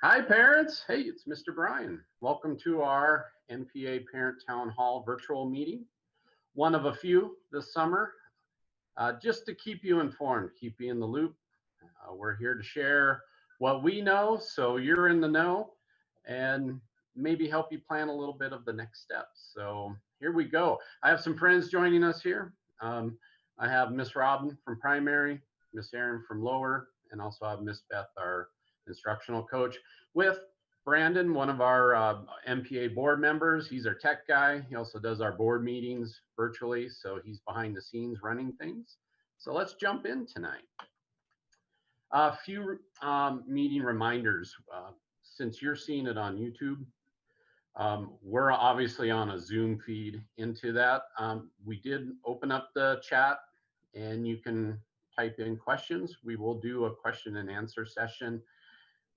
Hi, parents. Hey, it's Mr. Brian. Welcome to our NPA Parent Town Hall virtual meeting. One of a few this summer, just to keep you informed, keep you in the loop. We're here to share what we know so you're in the know and maybe help you plan a little bit of the next steps. So here we go. I have some friends joining us here. I have Miss Robin from primary, Miss Erin from lower, and also I have Miss Beth, our instructional coach, with Brandon, one of our MPA board members. He's our tech guy. He also does our board meetings virtually, so he's behind the scenes running things. So let's jump in tonight. A few meeting reminders. Since you're seeing it on YouTube, we're obviously on a Zoom feed into that. We did open up the chat and you can type in questions. We will do a question and answer session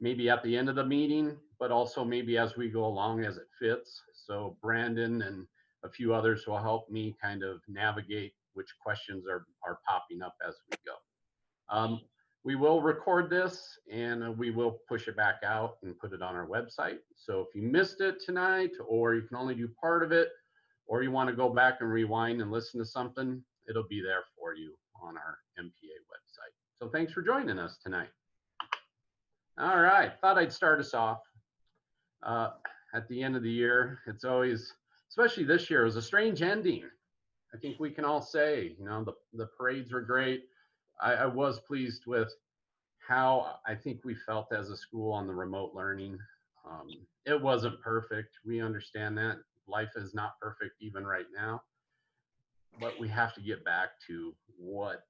maybe at the end of the meeting, but also maybe as we go along as it fits. So Brandon and a few others will help me kind of navigate which questions are popping up as we go. We will record this and we will push it back out and put it on our website. So if you missed it tonight, or you can only do part of it, or you want to go back and rewind and listen to something, it'll be there for you on our MPA website. So thanks for joining us tonight. All right, thought I'd start us off. At the end of the year, it's always, especially this year, it was a strange ending. I think we can all say, you know, the parades were great. I was pleased with how I think we felt as a school on the remote learning. It wasn't perfect. We understand that. Life is not perfect even right now. But we have to get back to what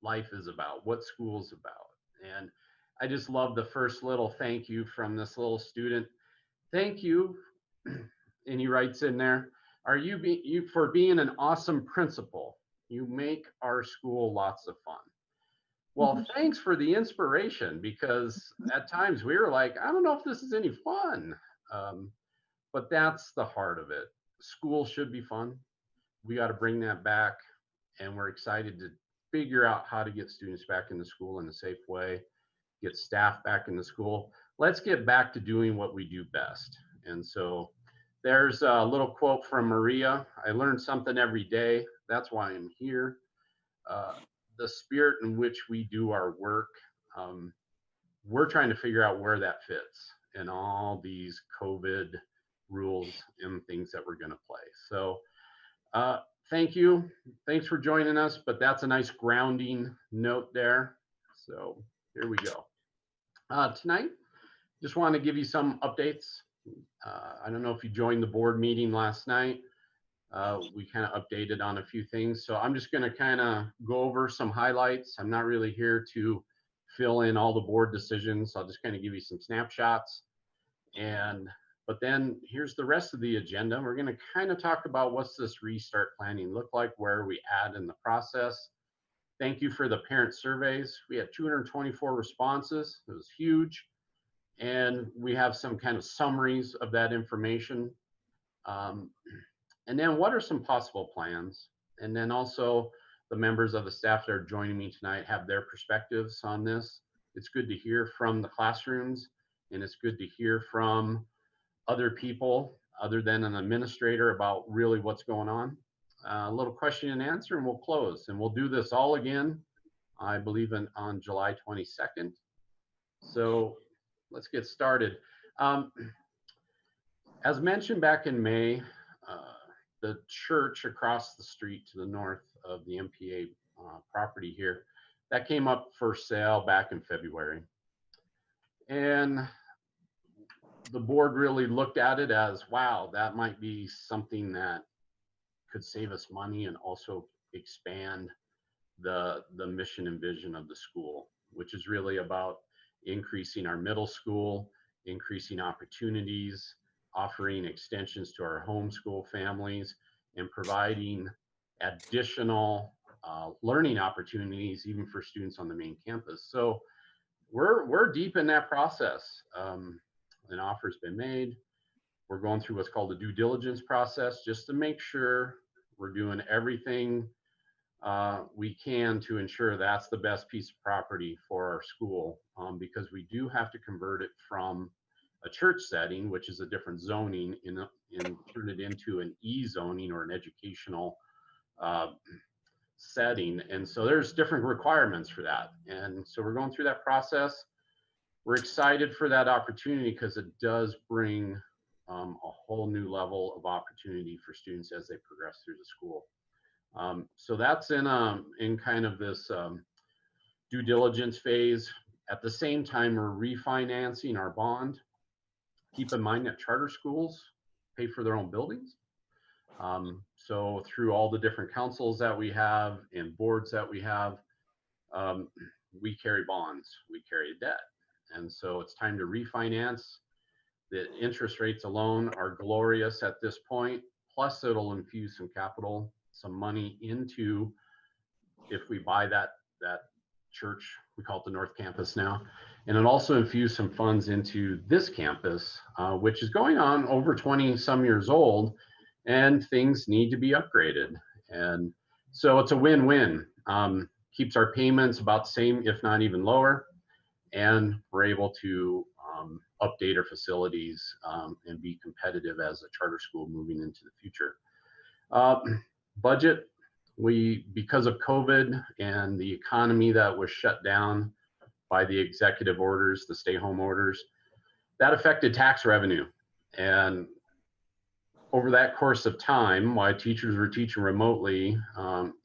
life is about, what school's about. And I just love the first little thank you from this little student. Thank you. And he writes in there, are you for being an awesome principal? You make our school lots of fun. Well, thanks for the inspiration, because at times we were like, I don't know if this is any fun. But that's the heart of it. School should be fun. We got to bring that back. And we're excited to figure out how to get students back into school in a safe way, get staff back into school. Let's get back to doing what we do best. And so there's a little quote from Maria. I learn something every day. That's why I'm here. The spirit in which we do our work, we're trying to figure out where that fits in all these COVID rules and things that we're going to play. So thank you. Thanks for joining us, but that's a nice grounding note there. So here we go. Tonight, just want to give you some updates. I don't know if you joined the board meeting last night. We kind of updated on a few things. So I'm just going to kind of go over some highlights. I'm not really here to fill in all the board decisions. I'll just kind of give you some snapshots. But then here's the rest of the agenda. We're going to kind of talk about what's this restart planning look like, where are we at in the process. Thank you for the parent surveys. We had 224 responses. It was huge. And we have some kind of summaries of that information. And then what are some possible plans? And then also the members of the staff that are joining me tonight have their perspectives on this. It's good to hear from the classrooms, and it's good to hear from other people other than an administrator about really what's going on. A little question and answer, and we'll close. And we'll do this all again, I believe, on July 22nd. So let's get started. As mentioned back in May, the church across the street to the north of the MPA property here, that came up for sale back in February. And the board really looked at it as, wow, that might be something that could save us money and also expand the mission and vision of the school, which is really about increasing our middle school, increasing opportunities, offering extensions to our homeschool families, and providing additional learning opportunities even for students on the main campus. So we're deep in that process. An offer's been made. We're going through what's called the due diligence process just to make sure we're doing everything we can to ensure that's the best piece of property for our school, because we do have to convert it from a church setting, which is a different zoning, and turn it into an zoning or an educational uh, setting. And so there's different requirements for that. And so we're going through that process. We're excited for that opportunity because it does bring a whole new level of opportunity for students as they progress through the school. So that's in kind of this due diligence phase. At the same time, we're refinancing our bond. Keep in mind that charter schools pay for their own buildings. So through all the different councils that we have and boards that we have, we carry bonds, we carry debt. And so it's time to refinance. The interest rates alone are glorious at this point. Plus it'll infuse some capital, some money into, if we buy that church, we call it the North Campus now, and it also infused some funds into this campus, which is going on over 20 some years old, and things need to be upgraded. And so it's a win-win. Keeps our payments about the same, if not even lower, and we're able to update our facilities and be competitive as a charter school moving into the future. Budget, because of COVID and the economy that was shut down by the executive orders, the stay home orders, that affected tax revenue. And over that course of time, while teachers were teaching remotely,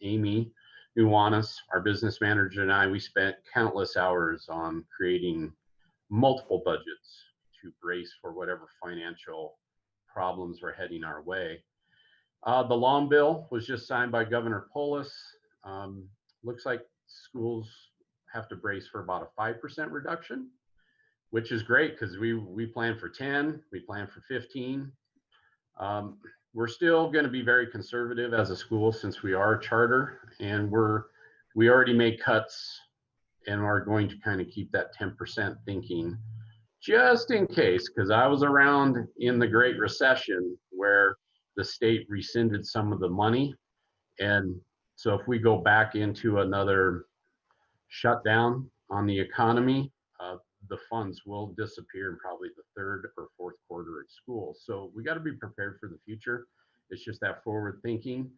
Amy Nuanis, our business manager, and I, we spent countless hours on creating multiple budgets to brace for whatever financial problems were heading our way. The loan bill was just signed by Governor Polis. Looks like schools have to brace for about a 5% reduction, which is great because we plan for 10, we plan for 15. We're still going to be very conservative as a school since we are a charter, and we already made cuts and are going to kind of keep that 10% thinking just in case, because I was around in the Great Recession where the state rescinded some of the money. And so if we go back into another shutdown on the economy, the funds will disappear in probably the third or fourth quarter at school. So we got to be prepared for the future. It's just that forward thinking.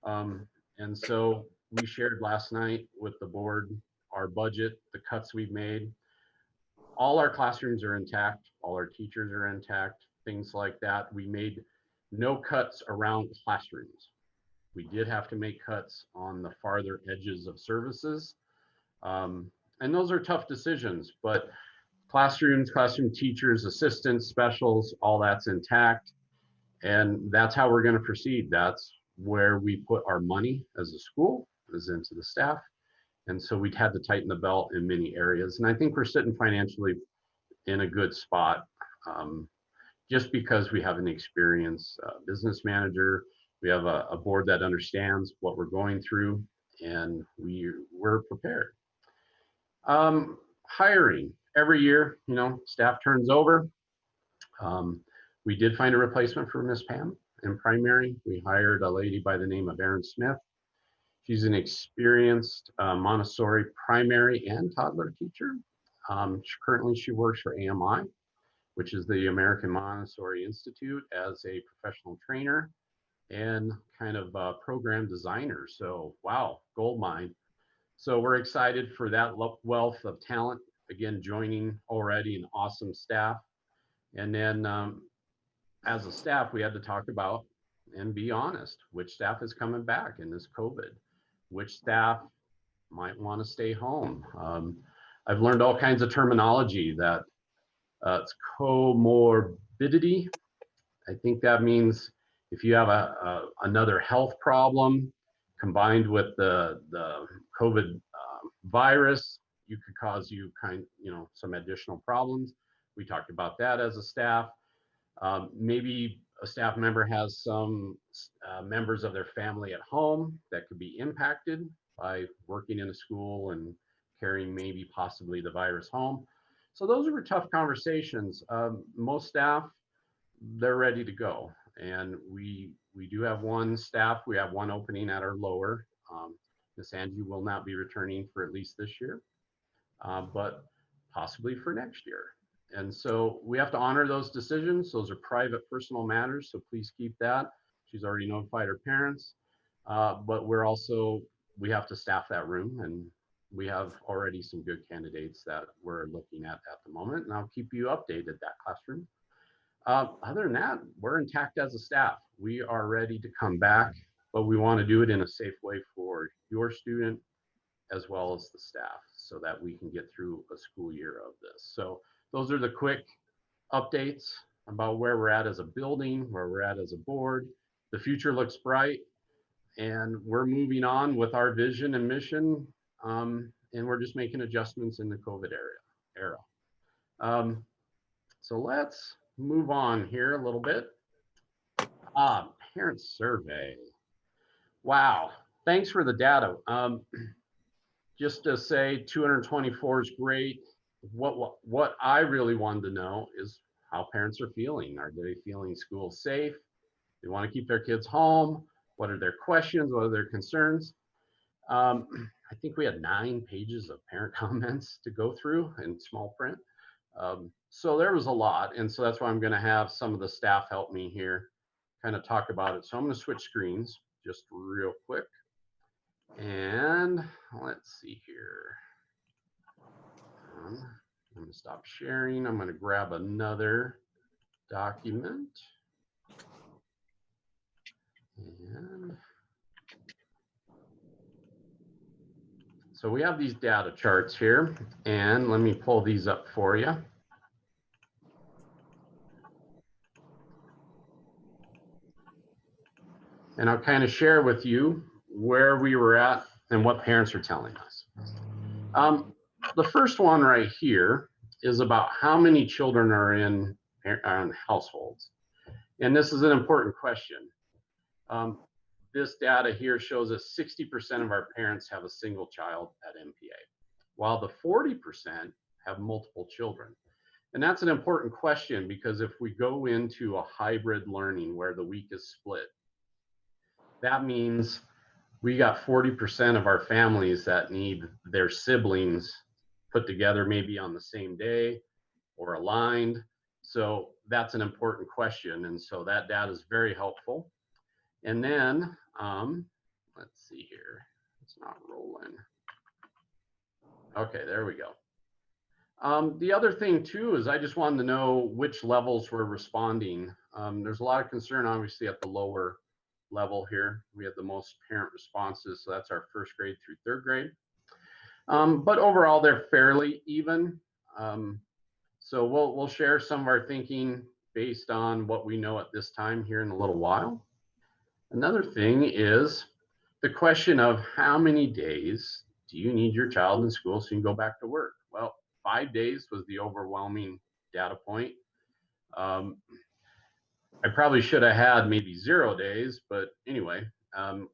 And so we shared last night with the board our budget, the cuts we've made. All our classrooms are intact. All our teachers are intact, things like that. We made no cuts around classrooms. We did have to make cuts on the farther edges of services. And those are tough decisions, but classrooms, classroom teachers, assistants, specials, all that's intact. And that's how we're going to proceed. That's where we put our money as a school, is into the staff. And so we'd had to tighten the belt in many areas. And I think we're sitting financially in a good spot, just because we have an experienced business manager. We have a board that understands what we're going through, and we're prepared. Hiring. Every year, staff turns over. We did find a replacement for Miss Pam in primary. We hired a lady by the name of Erin Smith. She's an experienced Montessori primary and toddler teacher. Currently, she works for AMI, which is the American Montessori Institute, as a professional trainer and kind of program designer. So, wow, gold mine. So we're excited for that wealth of talent, again, joining already an awesome staff. And then as a staff, we had to talk about and be honest, which staff is coming back in this COVID, which staff might want to stay home. I've learned all kinds of terminology that it's comorbidity. I think that means if you have another health problem combined with the COVID virus, you could cause you some additional problems. We talked about that as a staff. Maybe a staff member has some members of their family at home that could be impacted by working in a school and carrying maybe possibly the virus home. So those were tough conversations. Most staff, they're ready to go. And we do have one staff, we have one opening at our lower. Miss Angie will not be returning for at least this year, but possibly for next year. And so we have to honor those decisions. Those are private, personal matters, so please keep that. She's already notified her parents, but we have to staff that room, and we have already some good candidates that we're looking at the moment, and I'll keep you updated that classroom. Other than that, we're intact as a staff. We are ready to come back, but we want to do it in a safe way for your student as well as the staff so that we can get through a school year of this. So those are the quick updates about where we're at as a building, where we're at as a board. The future looks bright, and we're moving on with our vision and mission, and we're just making adjustments in the COVID era. So let's move on here a little bit. Parent survey. Wow, thanks for the data. Just to say 224 is great. What I really wanted to know is how parents are feeling. Are they feeling school safe? They want to keep their kids home. What are their questions? What are their concerns? I think we had 9 pages of parent comments to go through in small print. So there was a lot. And so that's why I'm going to have some of the staff help me here kind of talk about it. So I'm going to switch screens just real quick. And let's see here. I'm going to stop sharing. I'm going to grab another document. And so we have these data charts here, and let me pull these up for you. And I'll kind of share with you where we were at and what parents are telling us. The first one right here is about how many children are in households. And this is an important question. This data here shows that 60% of our parents have a single child at MPA, while the 40% have multiple children. And that's an important question because if we go into a hybrid learning where the week is split, that means we got 40% of our families that need their siblings put together maybe on the same day or aligned. So that's an important question. And so that data is very helpful. And then, let's see here, it's not rolling. Okay, there we go. The other thing too is I just wanted to know which levels were responding. There's a lot of concern obviously at the lower level here. We have the most parent responses, so that's our first grade through third grade. But overall, they're fairly even. So we'll share some of our thinking based on what we know at this time here in a little while. Another thing is the question of how many days do you need your child in school so you can go back to work? Well, 5 days was the overwhelming data point. I probably should have had maybe 0 days, but anyway,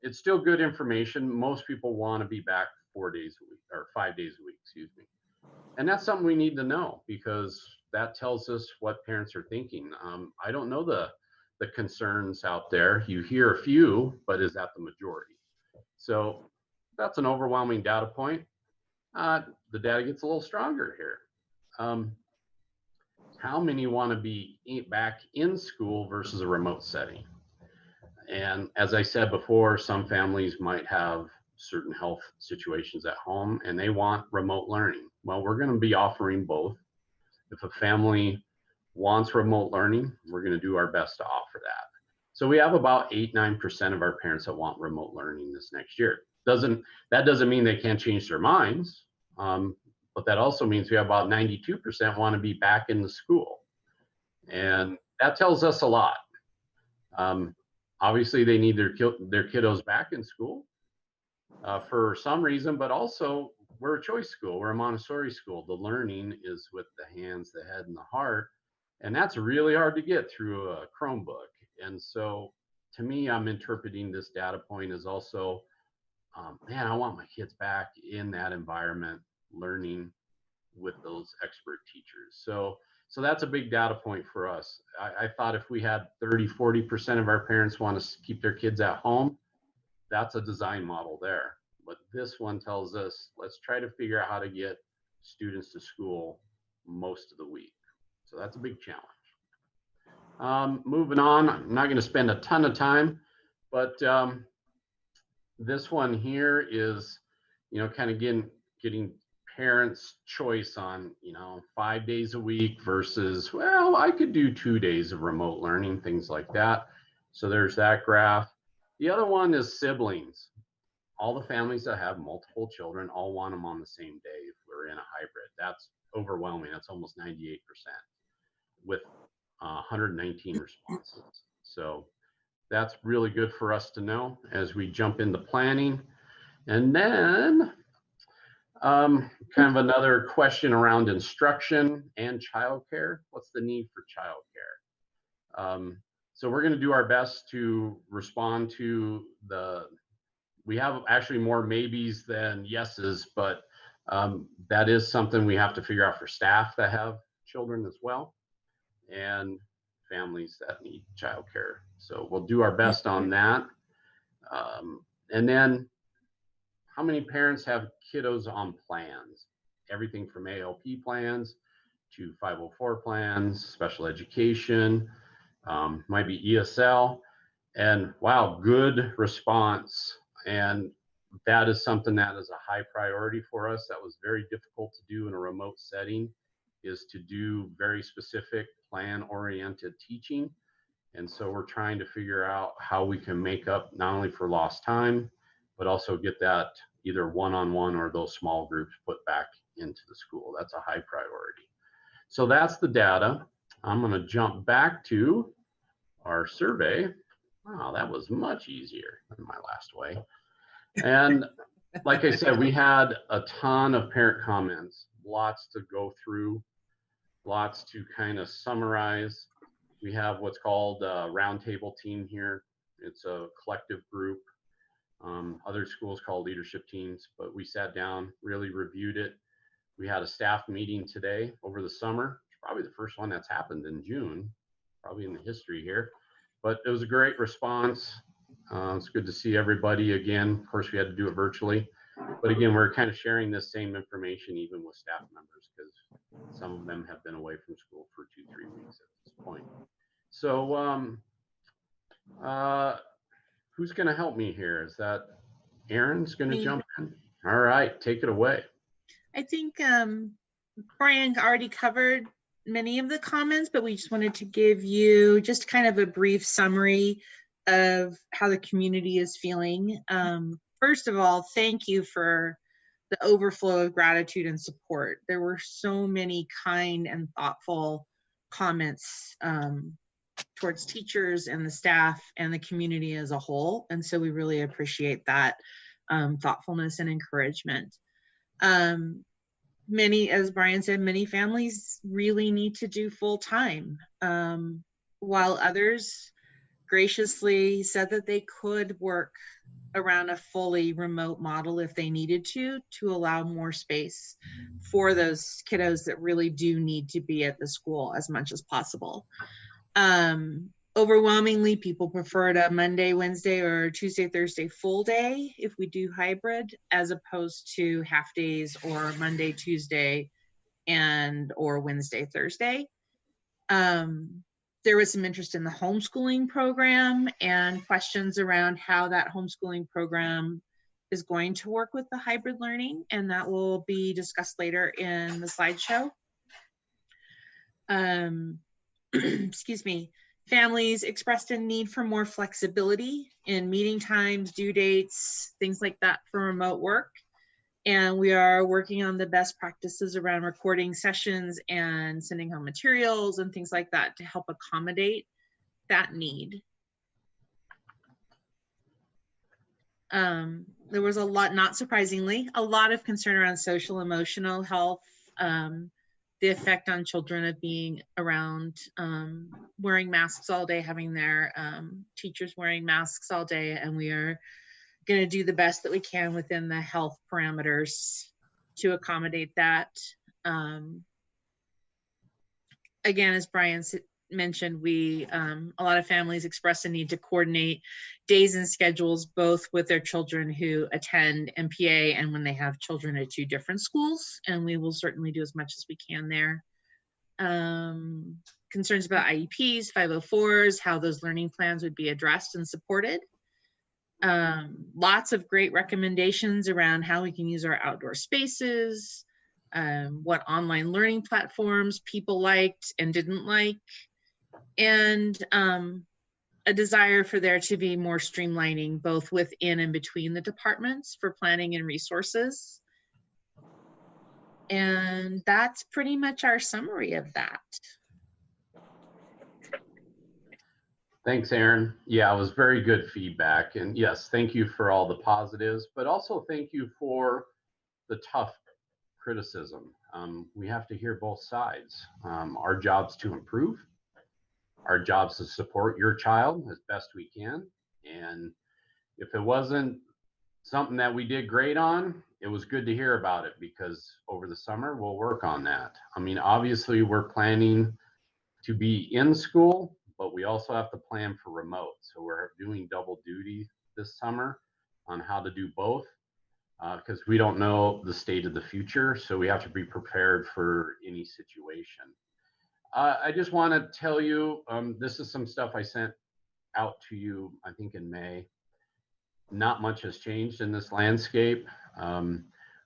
it's still good information. Most people want to be back 4 days a week or 5 days a week, excuse me. And that's something we need to know because that tells us what parents are thinking. I don't know the concerns out there. You hear a few, but is that the majority? So that's an overwhelming data point. The data gets a little stronger here. How many want to be back in school versus a remote setting? And as I said before, some families might have certain health situations at home and they want remote learning. Well, we're going to be offering both. If a family wants remote learning, we're going to do our best to offer that. So we have about 8-9% of our parents that want remote learning this next year. That doesn't mean they can't change their minds, but that also means we have about 92% want to be back in the school. And that tells us a lot. Obviously, they need their kiddos back in school for some reason, but also we're a choice school. We're a Montessori school. The learning is with the hands, the head, and the heart. And that's really hard to get through a Chromebook. And so to me, I'm interpreting this data point as also, man, I want my kids back in that environment, learning with those expert teachers. So that's a big data point for us. I thought if we had 30-40% of our parents want to keep their kids at home, that's a design model there. But this one tells us, let's try to figure out how to get students to school most of the week. So that's a big challenge. Moving on, I'm not going to spend a ton of time, but this one here is, kind of getting parents' choice on, 5 days a week versus, well, I could do 2 days of remote learning, things like that. So there's that graph. The other one is siblings. All the families that have multiple children all want them on the same day if we're in a hybrid. That's overwhelming. That's almost 98% with 119 responses. So that's really good for us to know as we jump into planning. And then kind of another question around instruction and childcare. What's the need for childcare? So we're going to do our best to respond to we have actually more maybes than yeses, but that is something we have to figure out for staff that have children as well, and families that need childcare. So we'll do our best on that. And then how many parents have kiddos on plans? Everything from ALP plans to 504 plans, special education, might be ESL. And wow, good response. And that is something that is a high priority for us. That was very difficult to do in a remote setting, is to do very specific plan-oriented teaching. And so we're trying to figure out how we can make up not only for lost time, but also get that either one-on-one or those small groups put back into the school. That's a high priority. So that's the data. I'm going to jump back to our survey. Wow, that was much easier than my last way. And like I said, we had a ton of parent comments, lots to go through, lots to kind of summarize. We have what's called a roundtable team here. It's a collective group. Other schools call leadership teams, but we sat down, really reviewed it. We had a staff meeting today over the summer. It's probably the first one that's happened in June, probably in the history here. But it was a great response. It's good to see everybody again. Of course, we had to do it virtually. But again, we're kind of sharing this same information even with staff members, because some of them have been away from school for 2-3 weeks at this point. So who's going to help me here? Is that Erin's going to jump in? All right, take it away. I think Brian already covered many of the comments, but we just wanted to give you just kind of a brief summary of how the community is feeling. First of all, thank you for the overflow of gratitude and support. There were so many kind and thoughtful comments towards teachers and the staff and the community as a whole. And so we really appreciate that thoughtfulness and encouragement. Many, as Brian said, many families really need to do full time, while others graciously said that they could work around a fully remote model if they needed to allow more space for those kiddos that really do need to be at the school as much as possible. Overwhelmingly, people preferred a Monday, Wednesday, or Tuesday, Thursday full day if we do hybrid, as opposed to half days or Monday, Tuesday, or Wednesday, Thursday. There was some interest in the homeschooling program and questions around how that homeschooling program is going to work with the hybrid learning, and that will be discussed later in the slideshow. Excuse me. Families expressed a need for more flexibility in meeting times, due dates, things like that for remote work. And we are working on the best practices around recording sessions and sending home materials and things like that to help accommodate that need. There was a lot, not surprisingly, a lot of concern around social emotional health, the effect on children of being around wearing masks all day, having their teachers wearing masks all day, and we are going to do the best that we can within the health parameters to accommodate that. Again, as Brian mentioned, a lot of families express a need to coordinate days and schedules, both with their children who attend MPA and when they have children at 2 different schools. And we will certainly do as much as we can there. Concerns about IEPs, 504s, how those learning plans would be addressed and supported. Lots of great recommendations around how we can use our outdoor spaces, what online learning platforms people liked and didn't like, and a desire for there to be more streamlining both within and between the departments for planning and resources. And that's pretty much our summary of that. Thanks, Erin. Yeah, it was very good feedback. And yes, thank you for all the positives, but also thank you for the tough criticism. We have to hear both sides. Our job's to improve. Our job's to support your child as best we can. And if it wasn't something that we did great on, it was good to hear about it, because over the summer we'll work on that. I mean, obviously we're planning to be in school, but we also have to plan for remote. So we're doing double duty this summer on how to do both, because we don't know the state of the future. So we have to be prepared for any situation. I just want to tell you, this is some stuff I sent out to you, I think in May. Not much has changed in this landscape.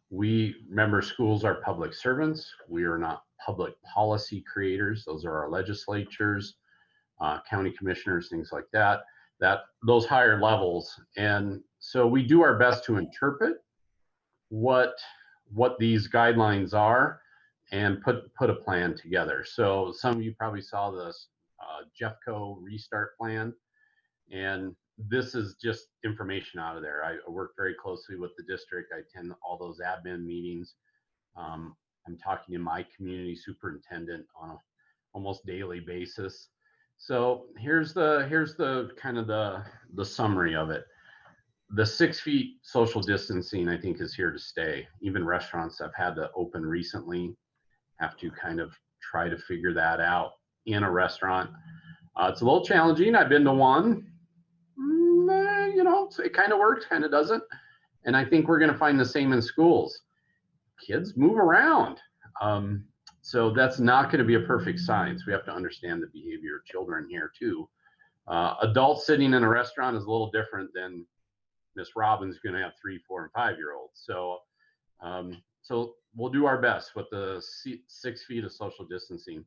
We remember schools are public servants. We are not public policy creators. Those are our legislatures, county commissioners, things like that, those higher levels. And so we do our best to interpret what these guidelines are and put a plan together. So some of you probably saw this Jeffco restart plan, and this is just information out of there. I work very closely with the district. I attend all those admin meetings. I'm talking to my community superintendent on a almost daily basis. So here's the kind of the summary of it. The 6 feet social distancing, I think, is here to stay. Even restaurants I've had to open recently have to kind of try to figure that out in a restaurant. It's a little challenging. I've been to one. You know, it kind of works, kind of doesn't. And I think we're going to find the same in schools. Kids move around. So that's not going to be a perfect science. We have to understand the behavior of children here too. Adults sitting in a restaurant is a little different than Miss Robin's going to have 3, 4, and 5-year-olds. So, so we'll do our best with the 6 feet of social distancing.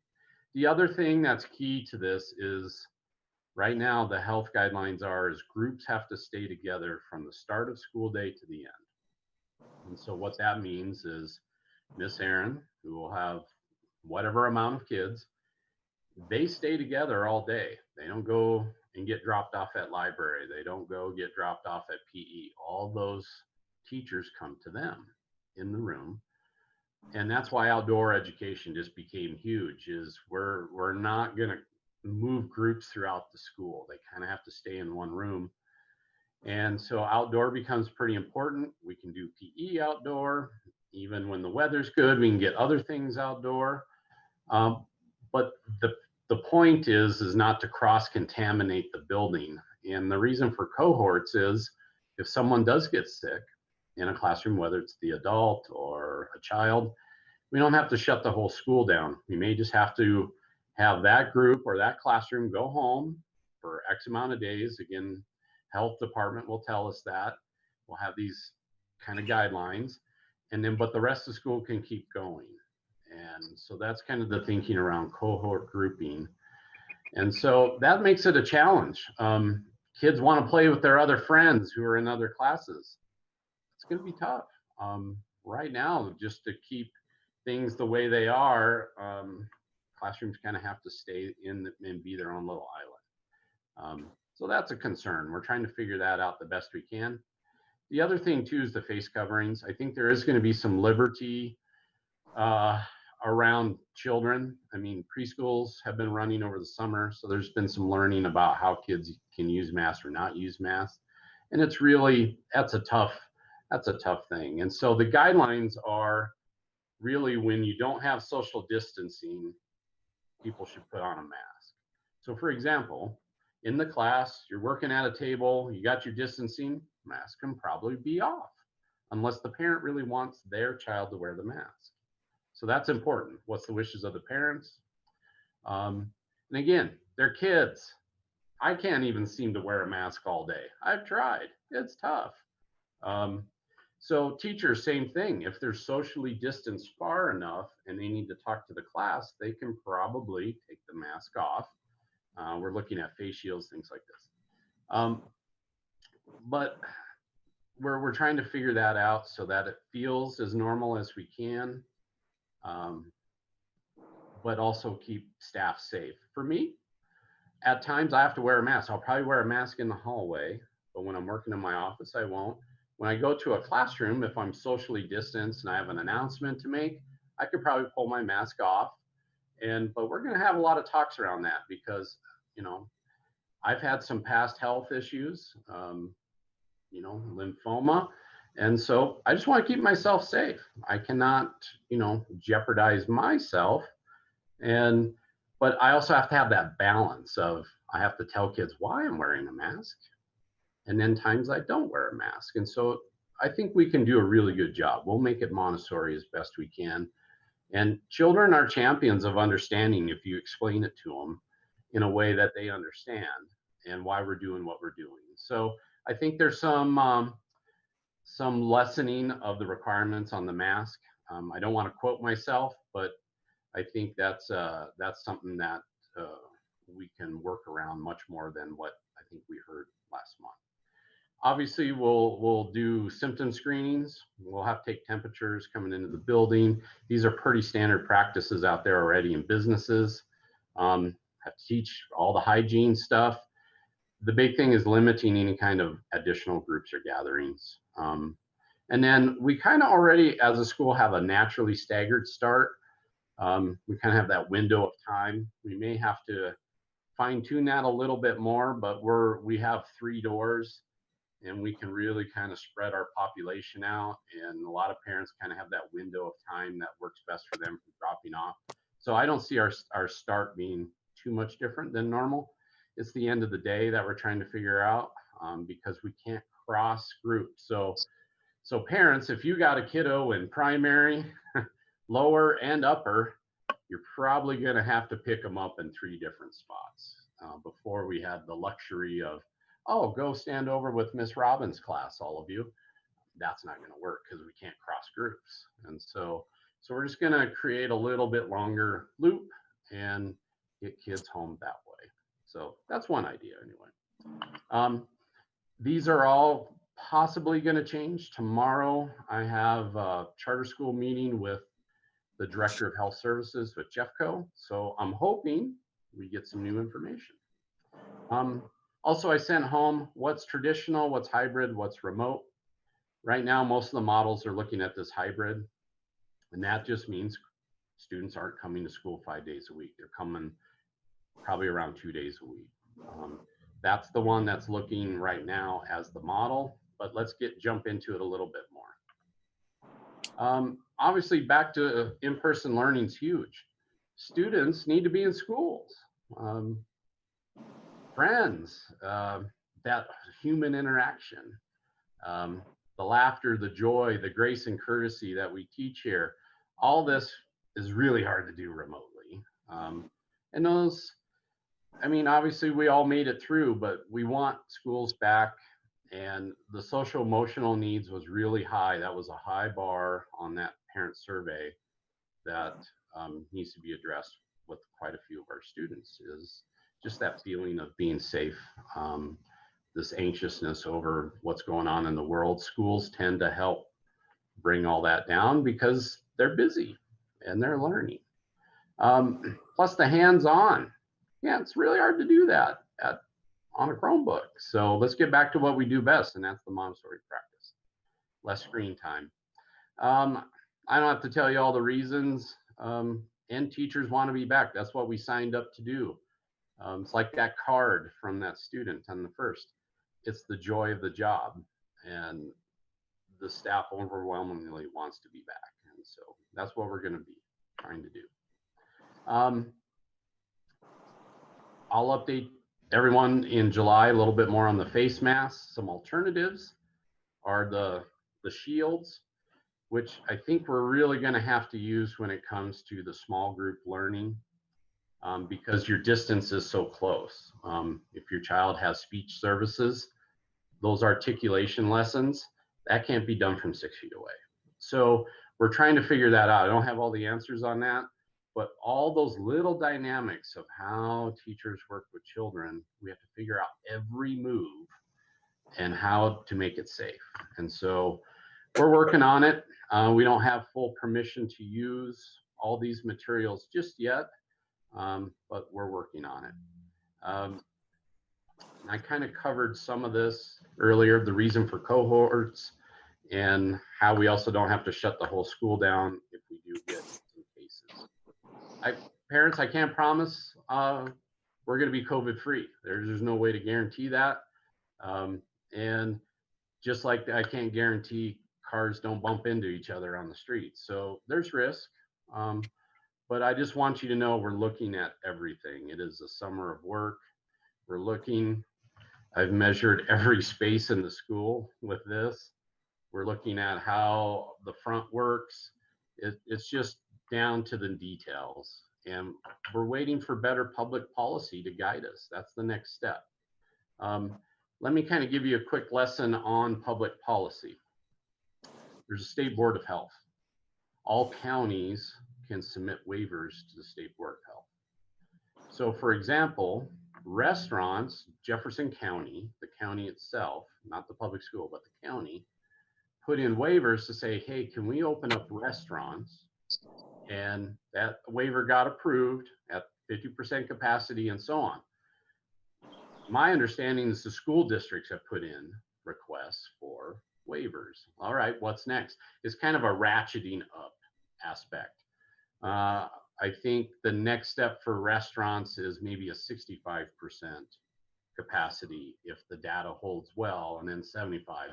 The other thing that's key to this is right now the health guidelines is groups have to stay together from the start of school day to the end. And so what that means is Miss Erin, who will have whatever amount of kids, they stay together all day. They don't go and get dropped off at library. They don't go get dropped off at PE. All those teachers come to them in the room. And that's why outdoor education just became huge, is we're not going to move groups throughout the school. They kind of have to stay in one room. And so outdoor becomes pretty important. We can do PE outdoor. Even when the weather's good, we can get other things outdoor. But the point is not to cross-contaminate the building. And the reason for cohorts is if someone does get sick in a classroom, whether it's the adult or a child, we don't have to shut the whole school down. We may just have to have that group or that classroom go home for X amount of days. Again, health department will tell us that. We'll have these kind of guidelines, and then, but the rest of school can keep going. And so that's kind of the thinking around cohort grouping. And so that makes it a challenge. Kids want to play with their other friends who are in other classes. It's going to be tough. Right now, just to keep things the way they are, classrooms kind of have to stay in and be their own little island. So that's a concern. We're trying to figure that out the best we can. The other thing too is the face coverings. I think there is going to be some liberty around children. I mean, preschools have been running over the summer, so there's been some learning about how kids can use masks or not use masks. And it's really, that's a tough thing. And so the guidelines are really when you don't have social distancing, people should put on a mask. So for example, in the class, you're working at a table, you got your distancing, mask can probably be off unless the parent really wants their child to wear the mask. So that's important. What's the wishes of the parents? And again, they're kids. I can't even seem to wear a mask all day. I've tried. It's tough. Um, so teachers, same thing. If they're socially distanced far enough and they need to talk to the class, they can probably take the mask off. We're looking at face shields, things like this. But we're trying to figure that out so that it feels as normal as we can, but also keep staff safe. For me, at times I have to wear a mask. I'll probably wear a mask in the hallway, but when I'm working in my office, I won't. When I go to a classroom, if I'm socially distanced and I have an announcement to make, I could probably pull my mask off. But we're going to have a lot of talks around that because, you know, I've had some past health issues, you know, lymphoma. And so I just want to keep myself safe. I cannot, you know, jeopardize myself. But I also have to have that balance of I have to tell kids why I'm wearing a mask. And then times I don't wear a mask. And so I think we can do a really good job. We'll make it Montessori as best we can. And children are champions of understanding if you explain it to them in a way that they understand and why we're doing what we're doing. So I think there's some lessening of the requirements on the mask. I don't want to quote myself, but I think that's something that we can work around much more than what I think we heard last month. Obviously, we'll do symptom screenings. We'll have to take temperatures coming into the building. These are pretty standard practices out there already in businesses. Have to teach all the hygiene stuff. The big thing is limiting any kind of additional groups or gatherings. And then we kind of already, as a school, have a naturally staggered start. We kind of have that window of time. We may have to fine tune that a little bit more, but we have 3 doors and we can really kind of spread our population out. And a lot of parents kind of have that window of time that works best for them for dropping off. So I don't see our start being too much different than normal. It's the end of the day that we're trying to figure out because we can't cross groups. So parents, if you got a kiddo in primary, lower and upper, you're probably going to have to pick them up in 3 different spots. Before we had the luxury of, oh, go stand over with Miss Robbins' class, all of you. That's not going to work because we can't cross groups. And so we're just going to create a little bit longer loop and get kids home that way. So that's one idea anyway. These are all possibly going to change. Tomorrow I have a charter school meeting with the Director of Health Services with Jeffco. So I'm hoping we get some new information. Also, I sent home what's traditional, what's hybrid, what's remote. Right now, most of the models are looking at this hybrid, and that just means students aren't coming to school 5 days a week. They're coming probably around 2 days a week. That's the one that's looking right now as the model, but let's jump into it a little bit more. Obviously, back to in-person learning is huge. Students need to be in schools. Friends, that human interaction, the laughter, the joy, the grace and courtesy that we teach here, all this is really hard to do remotely. And those, I mean, obviously we all made it through, but we want schools back, and the social emotional needs was really high. That was a high bar on that parent survey that needs to be addressed with quite a few of our students, is just that feeling of being safe, this anxiousness over what's going on in the world. Schools tend to help bring all that down because they're busy and they're learning. Plus the hands-on. Yeah, it's really hard to do that on a Chromebook. So let's get back to what we do best, and that's the Montessori practice. Less screen time. I don't have to tell you all the reasons, and teachers want to be back. That's what we signed up to do. It's like that card from that student on the first. It's the joy of the job, and the staff overwhelmingly wants to be back. And so that's what we're going to be trying to do. I'll update everyone in July a little bit more on the face masks. Some alternatives are the shields, which I think we're really going to have to use when it comes to the small group learning, because your distance is so close. If your child has speech services, those articulation lessons, that can't be done from 6 feet away. So we're trying to figure that out. I don't have all the answers on that, but all those little dynamics of how teachers work with children, we have to figure out every move and how to make it safe. And so we're working on it. We don't have full permission to use all these materials just yet, but we're working on it. I kind of covered some of this earlier, the reason for cohorts and how we also don't have to shut the whole school down if we do get some cases. Parents, I can't promise we're going to be COVID free. There's no way to guarantee that. And just like I can't guarantee cars don't bump into each other on the street. So there's risk. But I just want you to know we're looking at everything. It is a summer of work. We're looking, I've measured every space in the school with this. We're looking at how the front works. It's just down to the details. And we're waiting for better public policy to guide us. That's the next step. Let me kind of give you a quick lesson on public policy. There's a state board of health. All counties can submit waivers to the state board of health. So for example, restaurants, Jefferson County, the county itself, not the public school, but the county, put in waivers to say, hey, can we open up restaurants? And that waiver got approved at 50% capacity and so on. My understanding is the school districts have put in requests for waivers. All right, what's next? It's kind of a ratcheting up aspect. I think the next step for restaurants is maybe a 65% capacity if the data holds well, and then 75.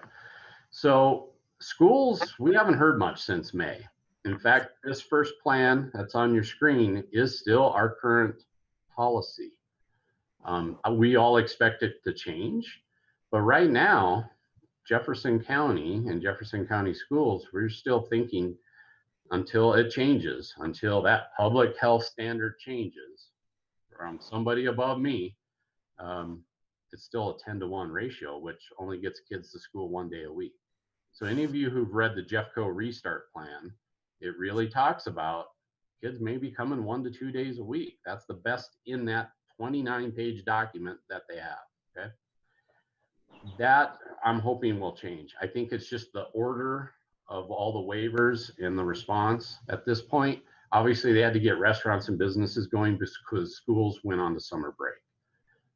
So schools, we haven't heard much since May. In fact, this first plan that's on your screen is still our current policy. We all expect it to change, but right now, Jefferson County and Jefferson County schools, we're still thinking until it changes, until that public health standard changes from somebody above me, it's still a 10-to-1 ratio, which only gets kids to school 1 day a week. So any of you who've read the Jeffco Restart Plan, it really talks about kids may be coming 1 to 2 days a week. That's the best in that 29-page document that they have, okay? That I'm hoping will change. I think it's just the order of all the waivers and the response at this point. Obviously, they had to get restaurants and businesses going because schools went on to summer break.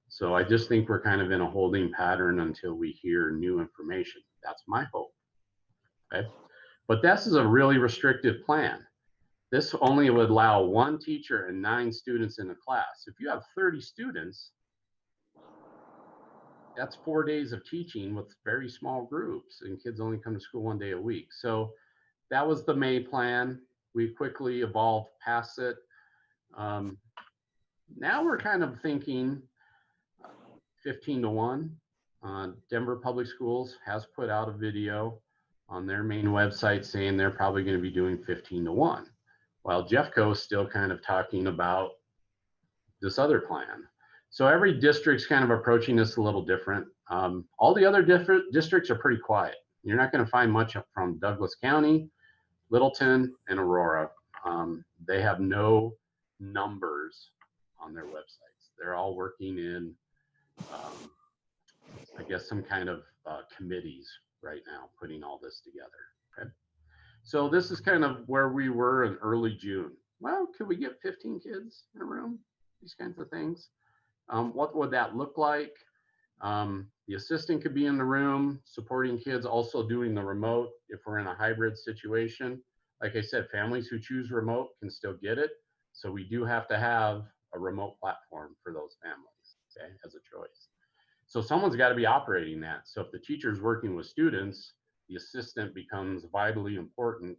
So I just think we're kind of in a holding pattern until we hear new information. That's my hope, okay? But this is a really restrictive plan. This only would allow 1 teacher and 9 students in a class. If you have 30 students, that's 4 days of teaching with very small groups, and kids only come to school 1 day a week. So that was the May plan. We quickly evolved past it. Now we're kind of thinking 15-to-1. Denver Public Schools has put out a video on their main website saying they're probably going to be doing 15-to-1, while Jeffco is still kind of talking about this other plan. So every district's kind of approaching this a little different. All the other different districts are pretty quiet. You're not going to find much from Douglas County, Littleton, and Aurora. They have no numbers on their websites. They're all working in, I guess, some kind of committees right now, putting all this together. Okay. So this is kind of where we were in early June. Well, could we get 15 kids in a room? These kinds of things. What would that look like? The assistant could be in the room supporting kids, also doing the remote if we're in a hybrid situation. Like I said, families who choose remote can still get it. So we do have to have a remote platform for those families, okay, as a choice. So someone's got to be operating that. So if the teacher is working with students, the assistant becomes vitally important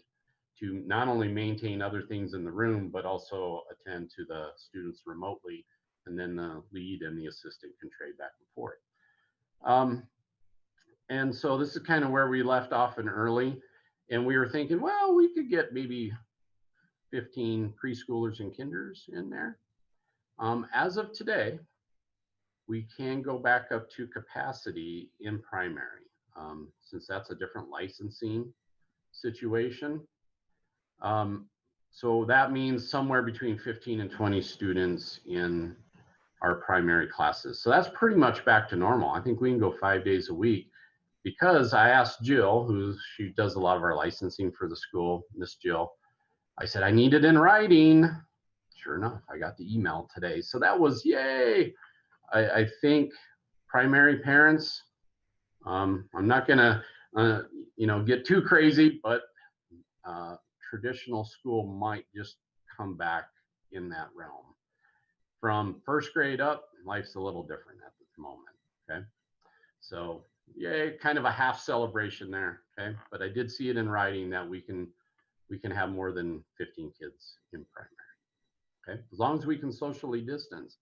to not only maintain other things in the room, but also attend to the students remotely and then the lead and the assistant can trade back and forth. And so this is kind of where we left off in early, and we were thinking, well, we could get maybe 15 preschoolers and kinders in there. As of today, we can go back up to capacity in primary, since that's a different licensing situation. So that means somewhere between 15 and 20 students in our primary classes. So that's pretty much back to normal. I think we can go 5 days a week, because I asked Jill, she does a lot of our licensing for the school, Miss Jill. I said, I need it in writing. Sure enough, I got the email today. So that was yay. I think primary parents, I'm not gonna, get too crazy, but traditional school might just come back in that realm. From first grade up, life's a little different at the moment, okay? So yay, kind of a half celebration there, okay? But I did see it in writing that we can have more than 15 kids in primary, okay? As long as we can socially distance,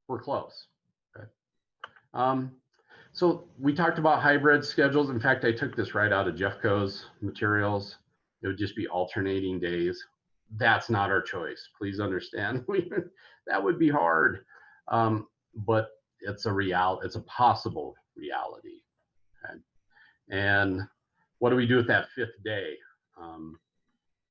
we're close, okay? So we talked about hybrid schedules. In fact, I took this right out of Jeffco's materials. It would just be alternating days. That's not our choice. Please understand. That would be hard, but it's a possible reality. Okay? And what do we do with that 5th day?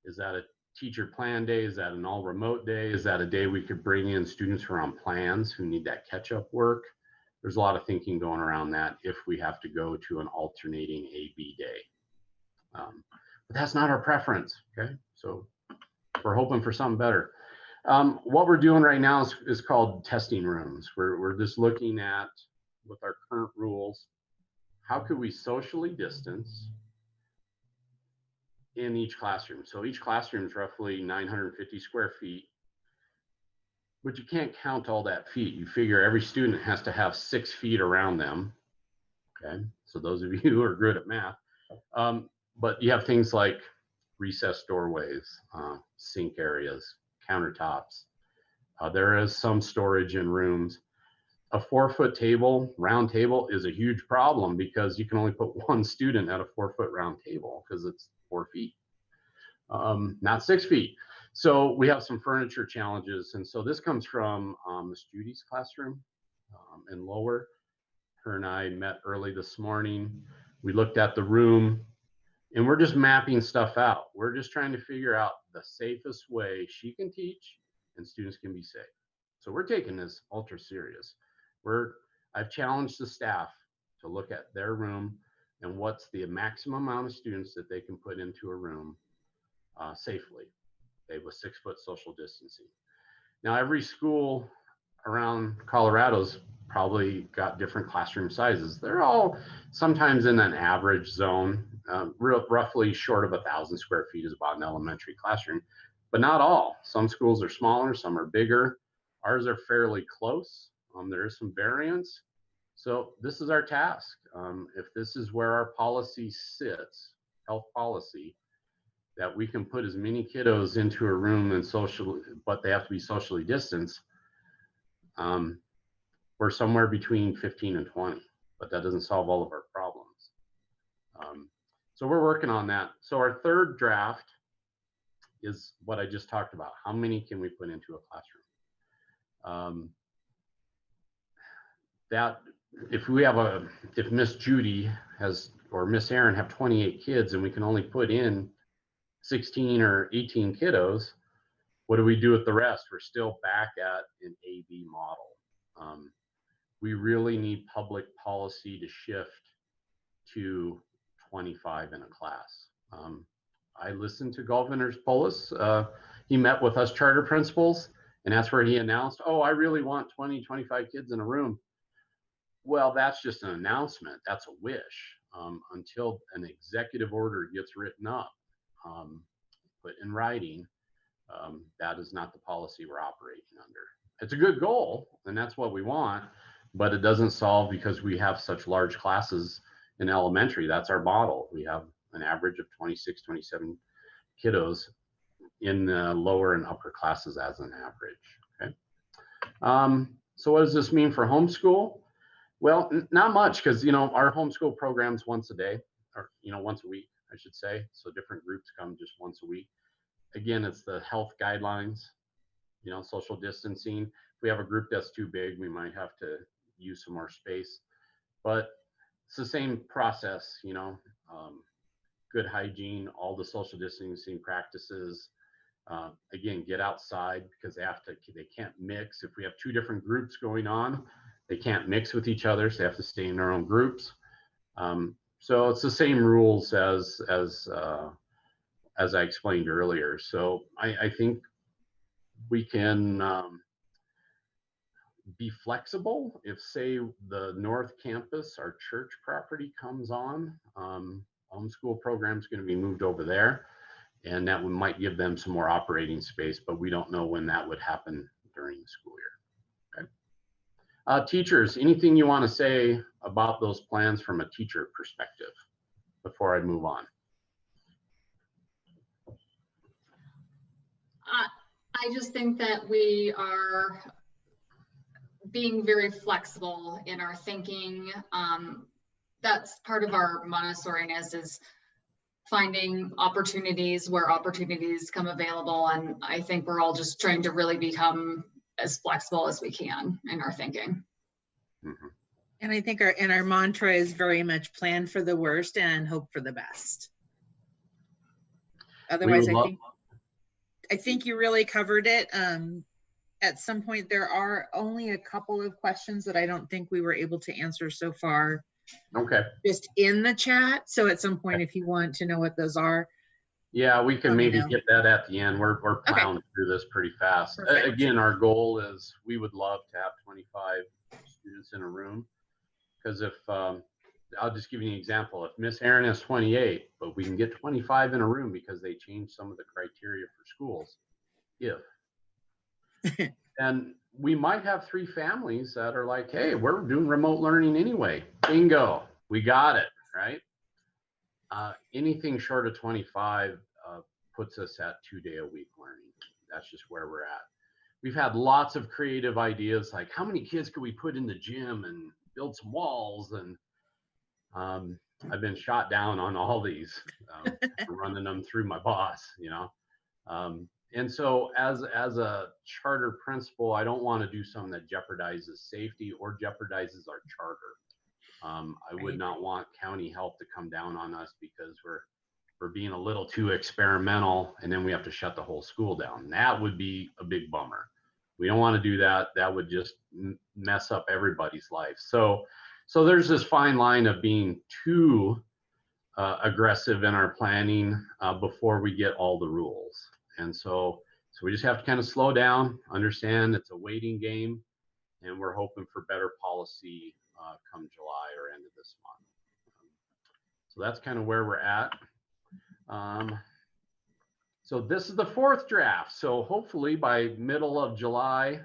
Is that a teacher plan day? Is that an all remote day? Is that a day we could bring in students who are on plans who need that catch up work? There's a lot of thinking going around that if we have to go to an alternating A-B day. But that's not our preference, okay? So we're hoping for something better. What we're doing right now is called testing rooms. We're just looking at, with our current rules, how could we socially distance in each classroom? So each classroom is roughly 950 square feet, but you can't count all that feet. You figure every student has to have 6 feet around them, okay? So those of you who are good at math, but you have things like recessed doorways, sink areas, countertops. There is some storage in rooms. A 4-foot table, round table, is a huge problem because you can only put 1 student at a 4-foot round table because it's 4 feet, not 6 feet. So we have some furniture challenges. And so this comes from Miss Judy's classroom in Lower. Her and I met early this morning. We looked at the room and we're just mapping stuff out. We're just trying to figure out the safest way she can teach and students can be safe. So we're taking this ultra serious. I've challenged the staff to look at their room and what's the maximum amount of students that they can put into a room safely, okay, with 6-foot social distancing. Now, every school around Colorado's probably got different classroom sizes. They're all sometimes in an average zone. Roughly short of 1,000 square feet is about an elementary classroom, but not all. Some schools are smaller, some are bigger. Ours are fairly close. There is some variance. So this is our task. If this is where our policy sits, health policy, that we can put as many kiddos into a room and but they have to be socially distanced, we're somewhere between 15 and 20, but that doesn't solve all of our problems. So we're working on that. So our third draft is what I just talked about. How many can we put into a classroom? If Miss Judy or Miss Erin have 28 kids and we can only put in 16 or 18 kiddos, what do we do with the rest? We're still back at an A-B model. We really need public policy to shift to 25 in a class. I listened to Governor Polis. He met with us charter principals, and that's where he announced, oh, I really want 20, 25 kids in a room. Well, that's just an announcement. That's a wish. Until an executive order gets written up, put in writing, that is not the policy we're operating under. It's a good goal, and that's what we want, but it doesn't solve because we have such large classes in elementary. That's our model. We have an average of 26, 27 kiddos in the lower and upper classes as an average, okay? So what does this mean for homeschool? Well, not much, because our homeschool program's once a day, or once a week, I should say. So different groups come just once a week. Again, it's the health guidelines, social distancing. If we have a group that's too big, we might have to use some more space. But it's the same process, good hygiene, all the social distancing practices. Again, get outside, because they can't mix. If we have two different groups going on, they can't mix with each other, so they have to stay in their own groups. So it's the same rules as I explained earlier. So I think we can be flexible. If, say, the North Campus, our church property, comes on, homeschool program is going to be moved over there, and that might give them some more operating space, but we don't know when that would happen during the school year. Okay. Teachers, anything you want to say about those plans from a teacher perspective before I move on? I just think that we are being very flexible in our thinking. That's part of our Montessoriness, is finding opportunities where opportunities come available. And I think we're all just trying to really become as flexible as we can in our thinking. Mm-hmm. And I think our mantra is very much plan for the worst and hope for the best. Otherwise, I think you really covered it. At some point, there are only a couple of questions that I don't think we were able to answer so far. Okay. Just in the chat. So at some point, if you want to know what those are. Yeah, we can maybe get that at the end. We're plowing through this pretty fast. Again, our goal is we would love to have 25 students in a room, because if I'll just give you an example. If Miss Aaron has 28, but we can get 25 in a room because they changed some of the criteria for schools. And we might have 3 families that are like, hey, we're doing remote learning anyway. Bingo, we got it, right? Anything short of 25 puts us at 2-day-a-week learning. That's just where we're at. We've had lots of creative ideas, like how many kids could we put in the gym and build some walls? And I've been shot down on all these, running them through my boss, and so as a charter principal, I don't want to do something that jeopardizes safety or jeopardizes our charter. I would not want county help to come down on us because we're being a little too experimental, and then we have to shut the whole school down. That would be a big bummer. We don't want to do that. That would just mess up everybody's life. So there's this fine line of being too aggressive in our planning before we get all the rules. And so we just have to kind of slow down, understand it's a waiting game, and we're hoping for better policy come July or end of this month. So that's kind of where we're at. So this is the 4th draft. So hopefully by middle of July,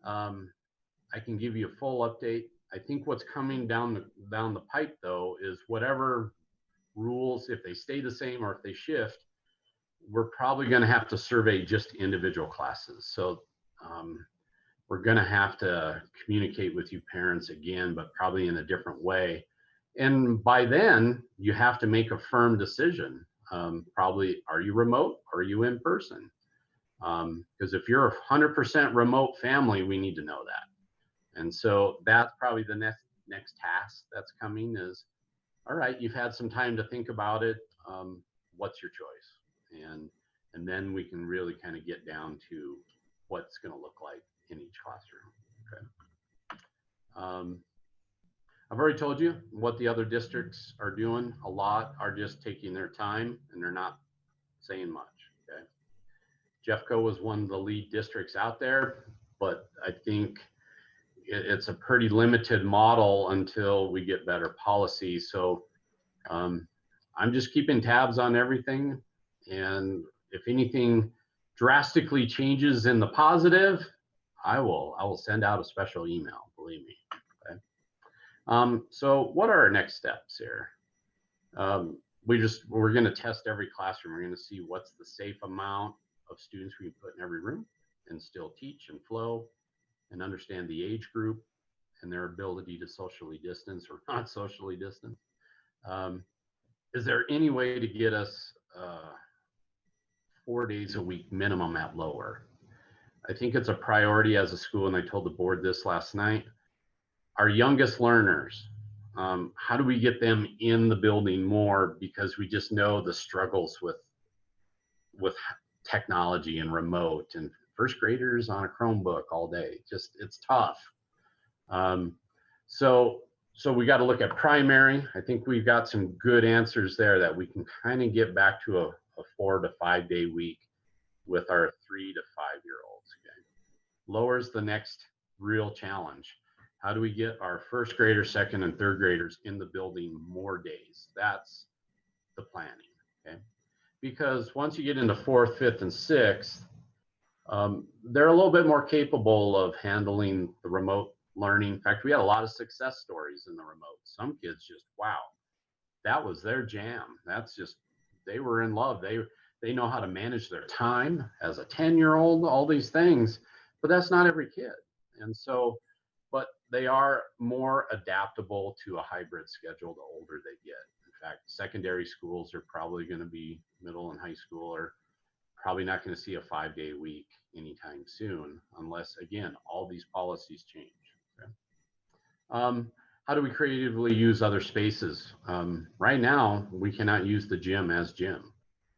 I can give you a full update. I think what's coming down the pipe, though, is whatever rules, if they stay the same or if they shift, we're probably going to have to survey just individual classes. So we're going to have to communicate with you parents again, but probably in a different way. And by then, you have to make a firm decision. Probably, are you remote or are you in person? Because if you're a 100% remote family, we need to know that. And so that's probably the next task that's coming is, all right, you've had some time to think about it. What's your choice? And then we can really kind of get down to what's going to look like in each classroom. Okay. I've already told you what the other districts are doing. A lot are just taking their time and they're not saying much. Okay. Jeffco was one of the lead districts out there, but I think it's a pretty limited model until we get better policy. So I'm just keeping tabs on everything. And if anything drastically changes in the positive, I will send out a special email, believe me. Okay. So what are our next steps here? We're going to test every classroom. We're going to see what's the safe amount of students we can put in every room and still teach and flow. and understand the age group and their ability to socially distance or not socially distance. Is there any way to get us 4 days a week minimum at lower? I think it's a priority as a school, and I told the board this last night. Our youngest learners, how do we get them in the building more, because we just know the struggles with technology and remote, and first graders on a Chromebook all day. Just, it's tough. So we got to look at primary. I think we've got some good answers there that we can kind of get back to a 4 to 5 day week with our 3 to 5 year olds. Okay. Lowers the next real challenge. How do we get our first graders, second and third graders in the building more days? That's the planning. Okay. Because once you get into fourth, fifth, and sixth, they're a little bit more capable of handling the remote learning. In fact, we had a lot of success stories in the remote. Some kids just, wow, that was their jam. That's just, they were in love. They know how to manage their time as a 10-year-old, all these things, but that's not every kid. And so, but they are more adaptable to a hybrid schedule the older they get. In fact, secondary schools are probably going to be, middle and high school are probably not going to see a 5 day week anytime soon, unless, again, all these policies change. Okay. How do we creatively use other spaces? Right now, we cannot use the gym as gym.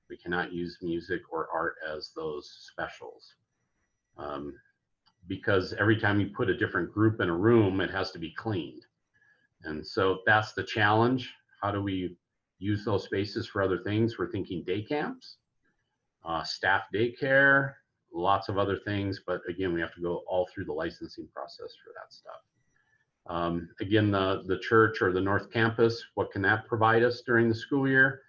We cannot use music or art as those specials. Because every time you put a different group in a room, it has to be cleaned. And so that's the challenge. How do we use those spaces for other things? We're thinking day camps, staff daycare, lots of other things. But again, we have to go all through the licensing process for that stuff. Again, the church or the North Campus, what can that provide us during the school year?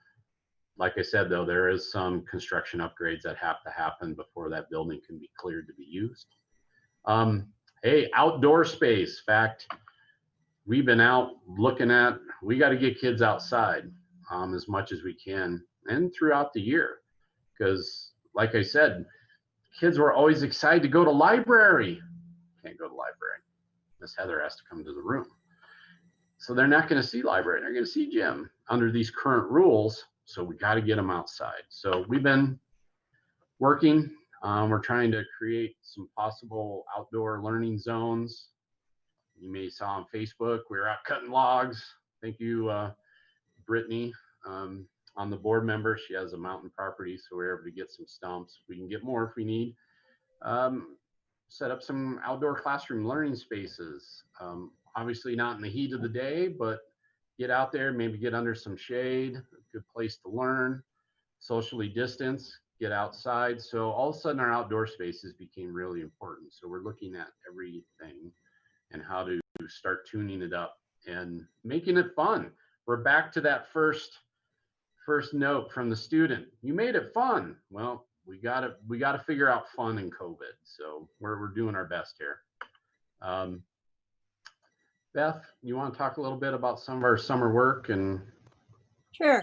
Like I said, though, there is some construction upgrades that have to happen before that building can be cleared to be used. Hey, outdoor space. In fact, we've been out looking at, we got to get kids outside as much as we can and throughout the year. Because like I said, kids were always excited to go to library. Can't go to library. Miss Heather has to come to the room. So they're not going to see library. They're going to see gym under these current rules. So we got to get them outside. So we've been working. We're trying to create some possible outdoor learning zones. You may saw on Facebook, we were out cutting logs. Thank you, Brittany, on the board member. She has a mountain property, so we're able to get some stumps. We can get more if we need. Set up some outdoor classroom learning spaces. Obviously not in the heat of the day, but get out there, maybe get under some shade, a good place to learn, socially distance, get outside. So all of a sudden our outdoor spaces became really important. So we're looking at everything and how to start tuning it up and making it fun. We're back to that first note from the student. You made it fun. Well, we gotta figure out fun in COVID. So we're doing our best here. Beth, you want to talk a little bit about some of our summer work? And Sure.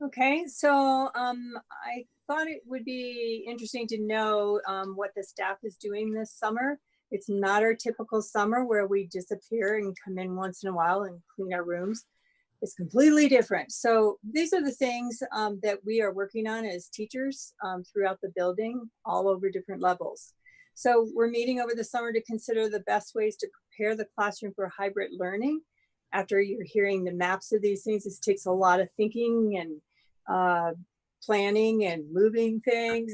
Okay, so I thought it would be interesting to know what the staff is doing this summer. It's not our typical summer where we disappear and come in once in a while and clean our rooms. It's completely different. So these are the things that we are working on as teachers throughout the building, all over different levels. So we're meeting over the summer to consider the best ways to prepare the classroom for hybrid learning. After you're hearing the maps of these things, this takes a lot of thinking and planning and moving things.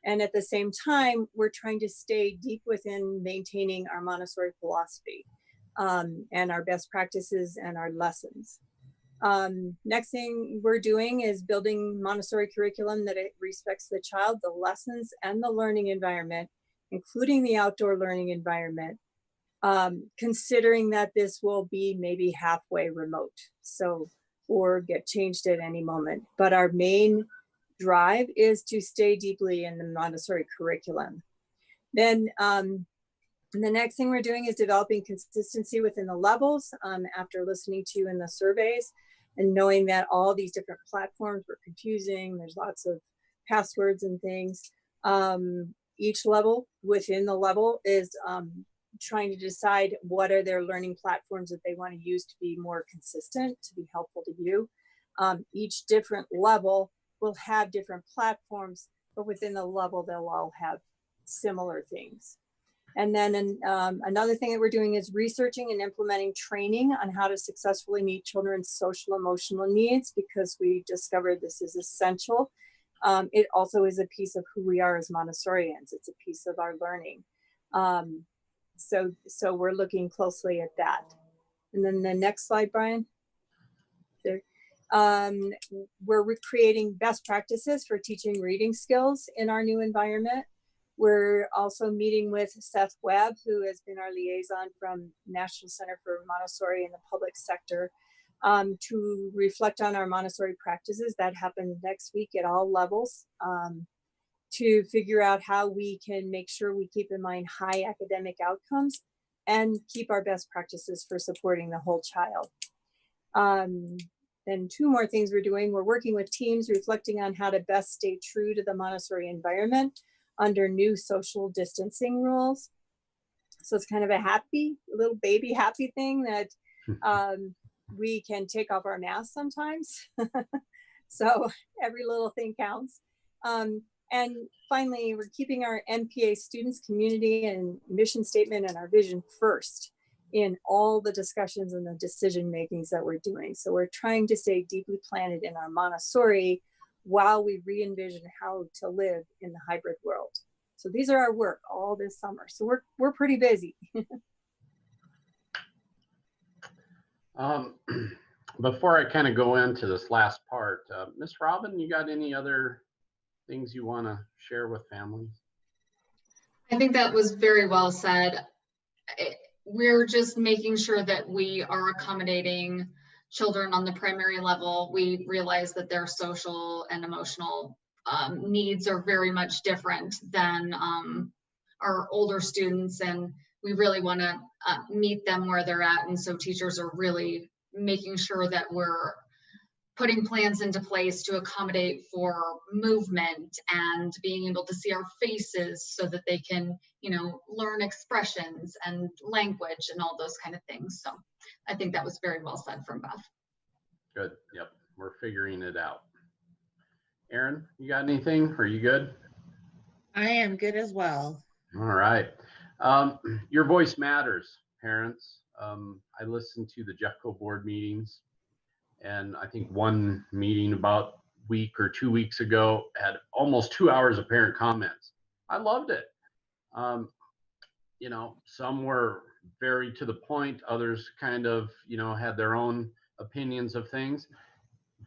And at the same time, we're trying to stay deep within maintaining our Montessori philosophy and our best practices and our lessons. Next thing we're doing is building Montessori curriculum that it respects the child, the lessons, and the learning environment, including the outdoor learning environment, considering that this will be maybe halfway remote, so, or get changed at any moment. But our main drive is to stay deeply in the Montessori curriculum. Then the next thing we're doing is developing consistency within the levels after listening to you in the surveys and knowing that all these different platforms were confusing. There's lots of passwords and things. Each level within the level is trying to decide what are their learning platforms that they want to use to be more consistent, to be helpful to you. Each different level will have different platforms, but within the level, they'll all have similar things. And then another thing that we're doing is researching and implementing training on how to successfully meet children's social emotional needs, because we discovered this is essential. It also is a piece of who we are as Montessorians. It's a piece of our learning. So we're looking closely at that. And then the next slide, Brian. There. We're recreating best practices for teaching reading skills in our new environment. We're also meeting with Seth Webb, who has been our liaison from National Center for Montessori in the public sector, to reflect on our Montessori practices. That happens next week at all levels, to figure out how we can make sure we keep in mind high academic outcomes and keep our best practices for supporting the whole child. Then two more things we're doing. We're working with teams reflecting on how to best stay true to the Montessori environment under new social distancing rules. So it's kind of a happy, little baby happy thing that we can take off our masks sometimes. So every little thing counts. And finally, we're keeping our MPA students, community, and mission statement and our vision first in all the discussions and the decision makings that we're doing. So we're trying to stay deeply planted in our Montessori while we re-envision how to live in the hybrid world. So these are our work all this summer. So we're pretty busy. Before I kind of go into this last part, Miss Robin, you got any other things you want to share with families? I think that was very well said. We're just making sure that we are accommodating children on the primary level. We realize that their social and emotional needs are very much different than our older students, and we really want to meet them where they're at. And so teachers are really making sure that we're putting plans into place to accommodate for movement and being able to see our faces so that they can, you know, learn expressions and language and all those kind of things. So I think that was very well said from Beth. Good. Yep. We're figuring it out. Erin, you got anything? Are you good? I am good as well. All right. Your voice matters, parents. I listened to the Jeffco board meetings, and I think one meeting about a week or 2 weeks ago had almost 2 hours of parent comments. I loved it. You know, some were very to the point, others kind of, you know, had their own opinions of things.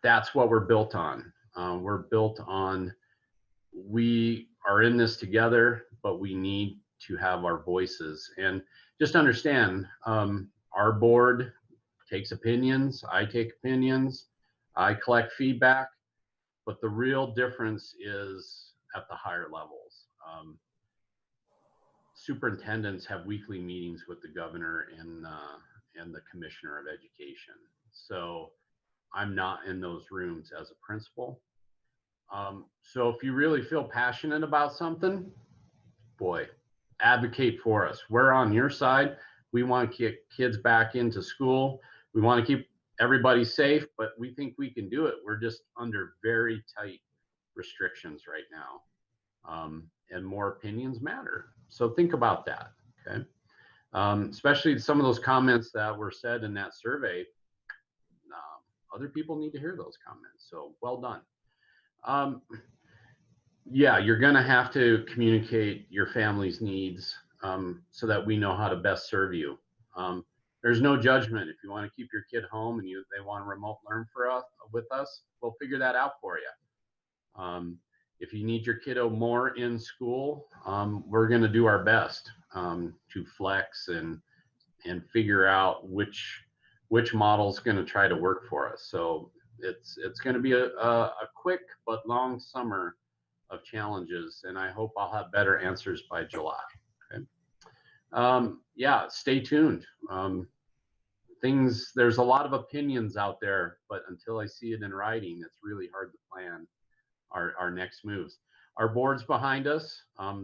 That's what we're built on. We're built on, we are in this together, but we need to have our voices. And just understand, our board takes opinions, I take opinions, I collect feedback, but the real difference is at the higher levels. Superintendents have weekly meetings with the governor and the commissioner of education. So I'm not in those rooms as a principal. So if you really feel passionate about something, boy, advocate for us. We're on your side. We want to get kids back into school. We want to keep everybody safe, but we think we can do it. We're just under very tight restrictions right now. And more opinions matter. So think about that, okay? Especially some of those comments that were said in that survey. Other people need to hear those comments, so well done. Yeah, you're gonna have to communicate your family's needs so that we know how to best serve you. There's no judgment. If you want to keep your kid home and they want to remote learn with us, we'll figure that out for you. If you need your kiddo more in school, we're going to do our best to flex and figure out which model is going to try to work for us. So it's going to be a quick but long summer of challenges, and I hope I'll have better answers by July. Okay. Yeah, stay tuned. There's a lot of opinions out there, but until I see it in writing, it's really hard to plan our next moves. our board's behind us.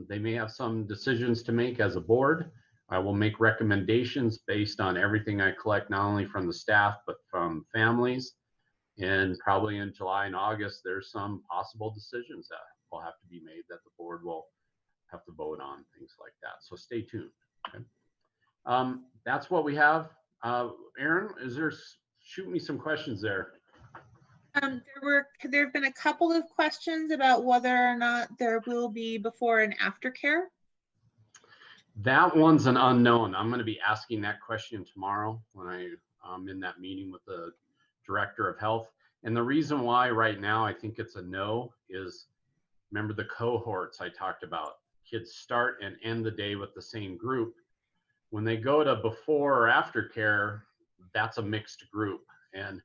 They may have some decisions to make as a board. I will make recommendations based on everything I collect, not only from the staff, but from families. And probably in July and August, there's some possible decisions that will have to be made that the board will have to vote on, things like that. So stay tuned. Okay. That's what we have. Aaron, shoot me some questions there. There have been a couple of questions about whether or not there will be before and after care. That one's an unknown. I'm going to be asking that question tomorrow when I'm in that meeting with the director of health. And the reason why right now I think it's a no is, remember the cohorts I talked about. Kids start and end the day with the same group. When they go to before or after care, that's a mixed group. And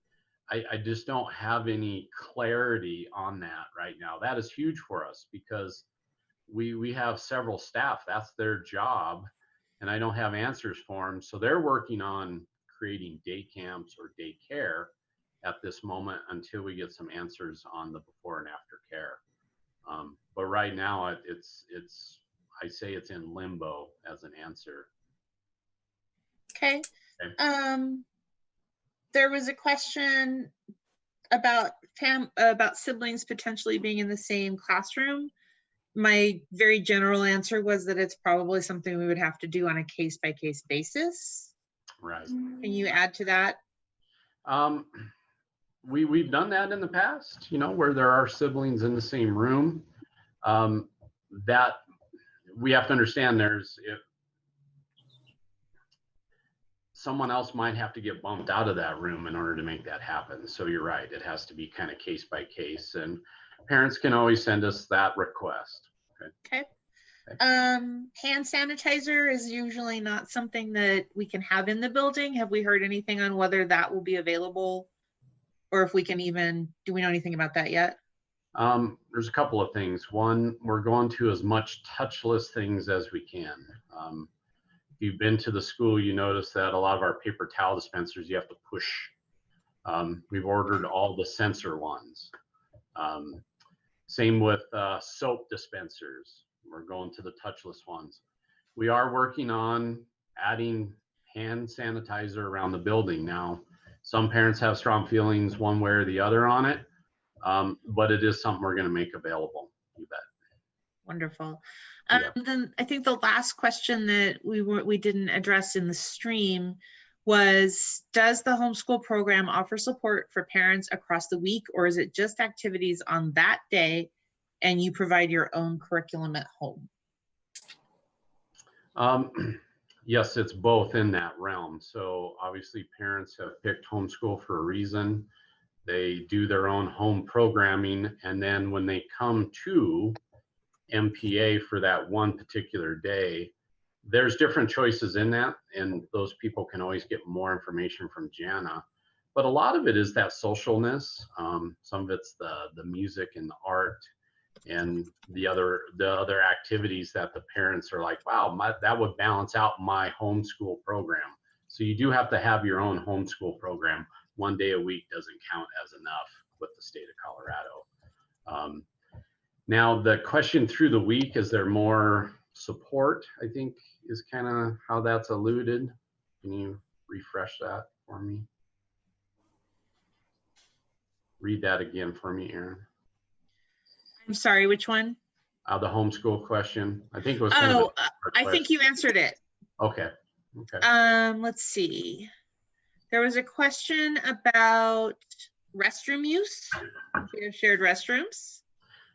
I just don't have any clarity on that right now. That is huge for us because we have several staff, that's their job, and I don't have answers for them. So they're working on creating day camps or day care at this moment until we get some answers on the before and after care. But right now I say it's in limbo as an answer. Okay. There was a question about siblings potentially being in the same classroom. My very general answer was that it's probably something we would have to do on a case-by-case basis. Right. Can you add to that? We've done that in the past, where there are siblings in the same room. That we have to understand if someone else might have to get bumped out of that room in order to make that happen. So you're right, it has to be kind of case by case, and parents can always send us that request. Okay. Hand sanitizer is usually not something that we can have in the building. Have we heard anything on whether that will be available, or if we can do we know anything about that yet? There's a couple of things. One, we're going to as much touchless things as we can. If you've been to the school, you notice that a lot of our paper towel dispensers, you have to push. We've ordered all the sensor ones. Same with soap dispensers. We're going to the touchless ones. We are working on adding hand sanitizer around the building now. Some parents have strong feelings one way or the other on it, but it is something we're going to make available. You bet. Wonderful. Yeah. Then I think the last question that we didn't address in the stream was, does the homeschool program offer support for parents across the week, or is it just activities on that day and you provide your own curriculum at home? Yes, it's both in that realm. So obviously parents have picked homeschool for a reason. They do their own home programming, and then when they come to MPA for that one particular day, there's different choices in that, and those people can always get more information from Jana. But a lot of it is that socialness. Some of it's the music and the art and the other activities that the parents are like, wow, that would balance out my homeschool program. So you do have to have your own homeschool program. One day a week doesn't count as enough with the state of Colorado. Now the question through the week, is there more support, I think is kind of how that's alluded. Can you refresh that for me? Read that again for me, Aaron. I'm sorry, which one? The homeschool question. I think it was I think you answered it. Okay. Let's see. There was a question about restroom use. We have shared restrooms.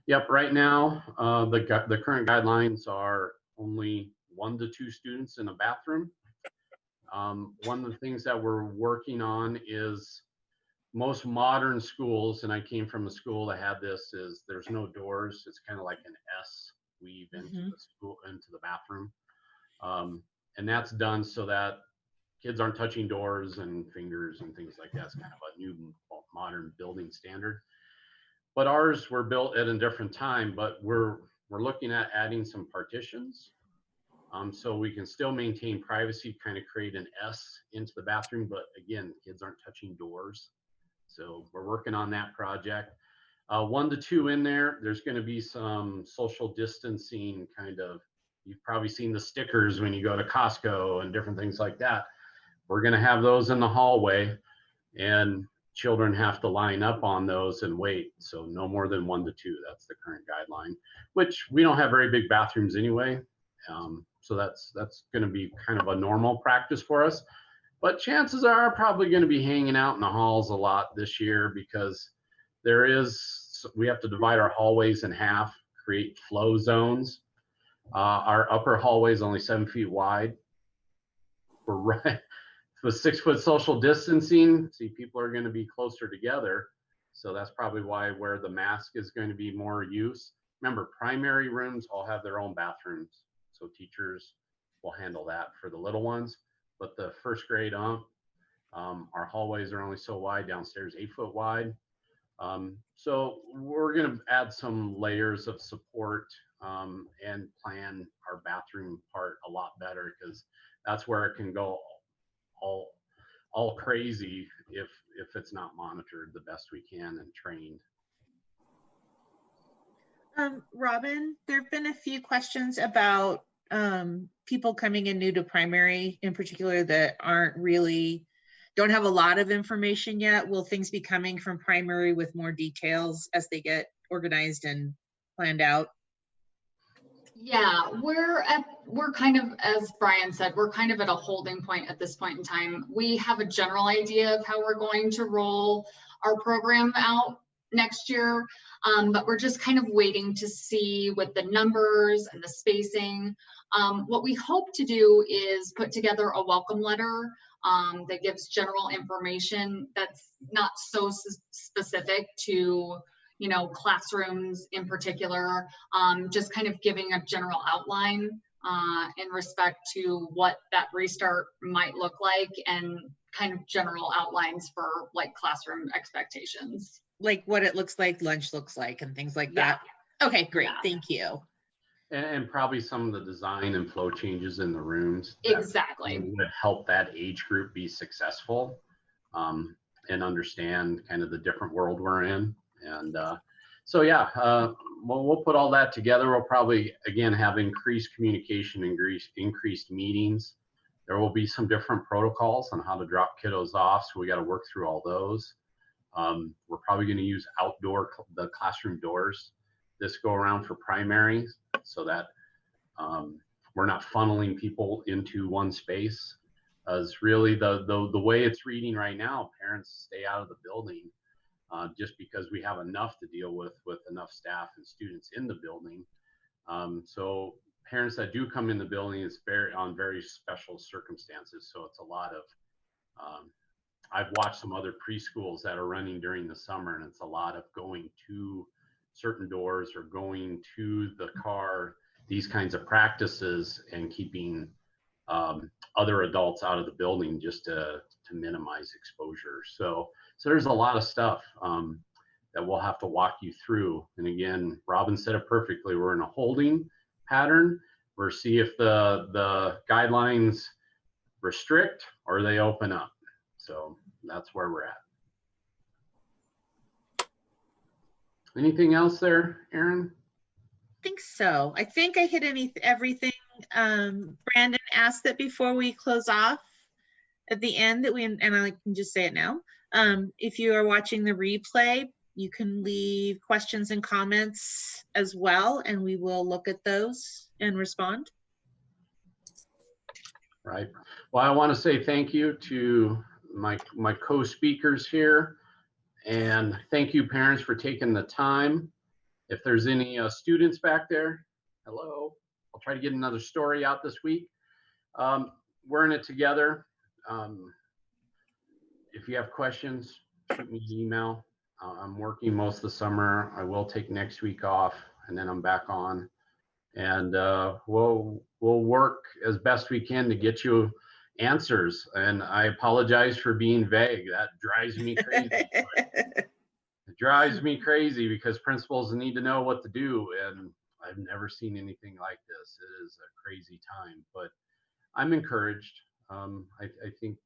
Yep, right now, the current guidelines are only 1 to 2 students in a bathroom. One of the things that we're working on is most modern schools, and I came from a school that had this, is there's no doors. It's kind of like an S weave into the school, into the bathroom. And that's done so that kids aren't touching doors and fingers and things like that. It's kind of a new modern building standard. But ours were built at a different time, but we're looking at adding some partitions. So we can still maintain privacy, kind of create an S into the bathroom, but again, kids aren't touching doors. So we're working on that project. 1 to 2 in there. There's going to be some social distancing kind of, you've probably seen the stickers when you go to Costco and different things like that. We're going to have those in the hallway, and children have to line up on those and wait. So no more than 1 to 2. That's the current guideline, which we don't have very big bathrooms anyway. So that's going to be kind of a normal practice for us. But chances are probably going to be hanging out in the halls a lot this year, because we have to divide our hallways in half, create flow zones. Our upper hallway is only 7 feet wide. We're right with 6 foot social distancing. See, people are going to be closer together. So that's probably where the mask is going to be more use. Remember, primary rooms all have their own bathrooms, so teachers will handle that for the little ones. But the first grade our hallways are only so wide, downstairs 8 foot wide. So we're going to add some layers of support and plan our bathroom part a lot better, because that's where it can go all crazy if it's not monitored the best we can and trained. Robin, there have been a few questions about people coming in new to primary in particular that don't have a lot of information yet. Will things be coming from primary with more details as they get organized and planned out? Yeah, we're kind of, as Brian said, we're kind of at a holding point at this point in time. We have a general idea of how we're going to roll our program out next year, but we're just kind of waiting to see with the numbers and the spacing. What we hope to do is put together a welcome letter that gives general information that's not so specific to, you know, classrooms in particular, just kind of giving a general outline in respect to what that restart might look like, and kind of general outlines for like classroom expectations. Like what it looks like, lunch looks like, and things like that. Okay, great. Yeah. Thank you. And probably some of the design and flow changes in the rooms. Exactly. Would help that age group be successful and understand kind of the different world we're in. And so, yeah, we'll put all that together. We'll probably, again, have increased communication and increased meetings. There will be some different protocols on how to drop kiddos off. So we got to work through all those. We're probably going to use the classroom doors this go around for primary, so that we're not funneling people into one space. As really the way it's reading right now, parents stay out of the building just because we have enough to deal with enough staff and students in the building. So parents that do come in the building is on very special circumstances. So it's a lot of I've watched some other preschools that are running during the summer, and it's a lot of going to certain doors or going to the car, these kinds of practices, and keeping other adults out of the building just to minimize exposure. So there's a lot of stuff that we'll have to walk you through. And again, Robin said it perfectly. We're in a holding pattern. We'll see if the guidelines restrict or they open up. So that's where we're at. Anything else there, Erin? I think so. I think I hit everything. Brandon asked that before we close off at the end that and I can just say it now. If you are watching the replay, you can leave questions and comments as well, and we will look at those and respond. Right. Well, I want to say thank you to my co-speakers here, and thank you parents for taking the time. If there's any students back there, hello. I'll try to get another story out this week. We're in it together. If you have questions, shoot me an email. I'm working most of the summer. I will take next week off, and then I'm back on. And we'll work as best we can to get you answers. And I apologize for being vague. That drives me crazy. It drives me crazy because principals need to know what to do, and I've never seen anything like this. It is a crazy time, but I'm encouraged. I think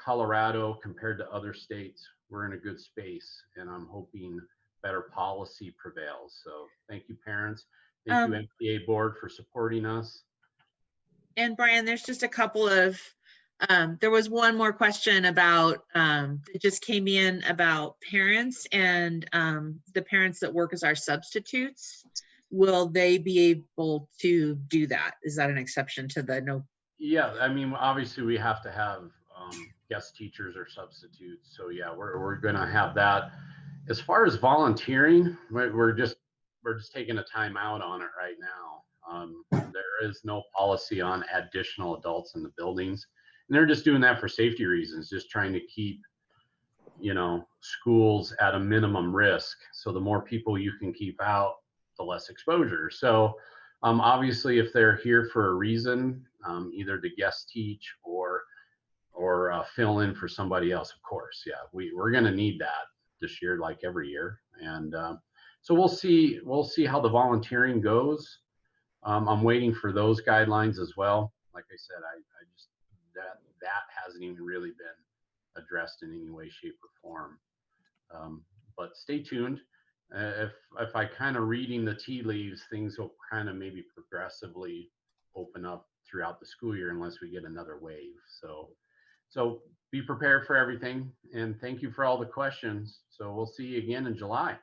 Colorado compared to other states, we're in a good space, and I'm hoping better policy prevails. So thank you, parents. Thank you, MPA board, for supporting us. And Brian, there's just a couple of, there was one more question about, it just came in about parents and the parents that work as our substitutes. Will they be able to do that? Is that an exception to the no? Yeah, I mean, obviously we have to have guest teachers or substitutes. So yeah, we're gonna have that. As far as volunteering, we're just taking a time out on it right now. There is no policy on additional adults in the buildings, and they're just doing that for safety reasons, just trying to keep, you know, schools at a minimum risk. So the more people you can keep out, the less exposure. So obviously, if they're here for a reason, either to guest teach or fill in for somebody else, of course, yeah, we're going to need that this year, like every year. And so we'll see how the volunteering goes. I'm waiting for those guidelines as well. Like I said, I just that hasn't even really been addressed in any way, shape, or form. But stay tuned. If I kind of reading the tea leaves, things will kind of maybe progressively open up throughout the school year unless we get another wave. So be prepared for everything, and thank you for all the questions. So we'll see you again in July.